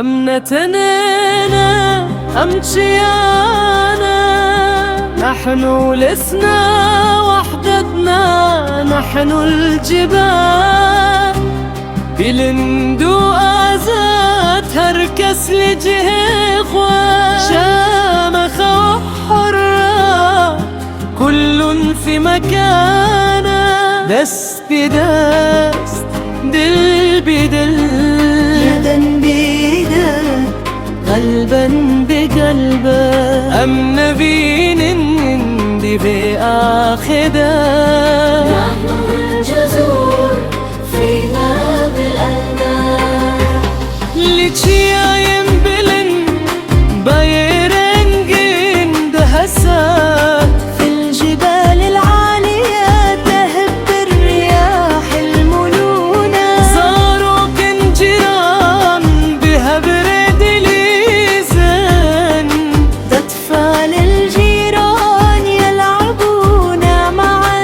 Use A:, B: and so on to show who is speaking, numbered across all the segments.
A: أمنتنا أمشيانا، نحن لسنا وحدتنا، نحن الجبال بلندو آزات هركس لجه إخوان، شامخ وحرة كل في مكانه، دست بدست دل بدل،
B: يدا بيدك
A: قلبا بقلبه، أمن بينندي بآخده،
B: نحن الجذور فينا بالأنداد،
A: لتشيايم بلن بايرنجين دهسات،
B: في الجبال العالية تهب الرياح الملونة،
A: صاروا كنجران بها برد ليزن،
B: أطفال الجيران يلعبون معا،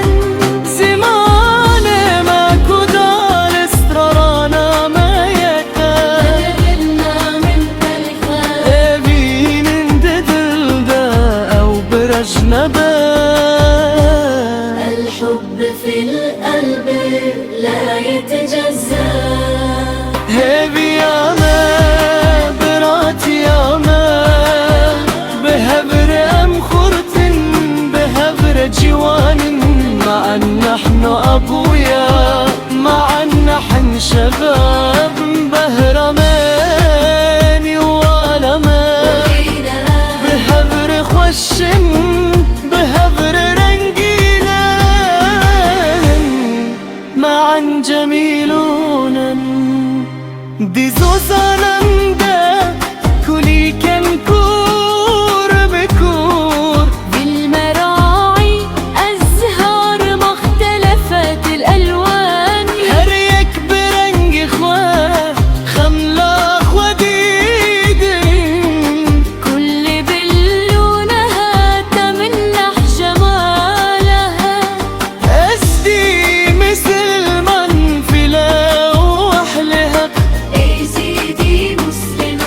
A: زمانه ماكو دار استرارانا ما يكاد،
B: قلبنا من تلفان
A: ابين انددلدا او برجنبه،
B: الحب في القلب لا يتجزأ،
A: هبي يا ما برات يا ما، بهبر أم خرتن بهبر جوان، معا نحن أقوياء، معا نحن شباب، بهرمان وعلمان، بهبر خوشن بهبر رنجينا، معا جميلون دي زوزانندا كلي كنكور بكور،
B: بالمراعي أزهار مختلفة الألوان،
A: هريك برنج خواه خملاخ وديدن،
B: كل بلونها تمنح جمالها،
A: أسدي مثل من في لوحلها،
B: زيدي مسلم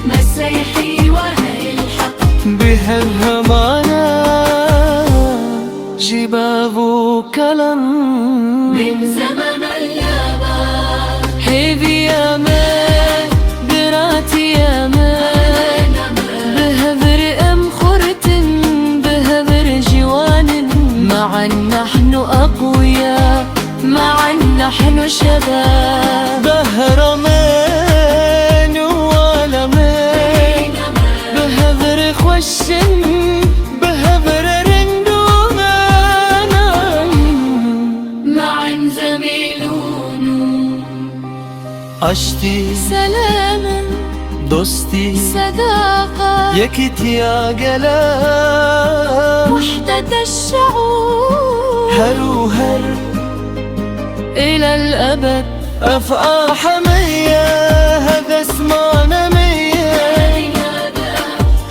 B: مسيحي وهي الحق،
A: بهالهمانا جبابو كلام،
B: من زمن اليابان
A: هيفي يا ما براتي يا ما، بهبر أم خرتن بهبر جوان، معا نحن أقوياء، معا نحن شباب، بهرمان وعلمان، بهبر خوشن بهبر رندومان،
B: معا زميلون،
A: عشتي
B: سلاما
A: دوستي
B: صداقة،
A: يكت يا قلام،
B: وحدة الشعوب
A: هرو هر إلى الأبد، أفقى حمية هذا اسمعنا مية،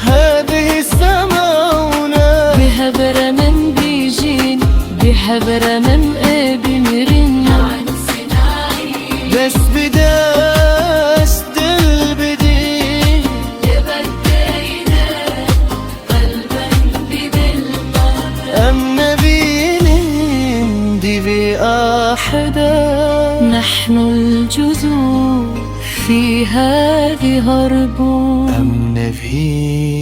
A: هذه السماونا،
B: بهبر من بيجين بهبر من بمرن، عن سناعي
A: بس بداس دل بدي،
B: يبدينا قلبا بدلقة،
A: أمن بينندي بآحدا،
B: نحن الجذور في هذه هرب،
A: أمن بينندي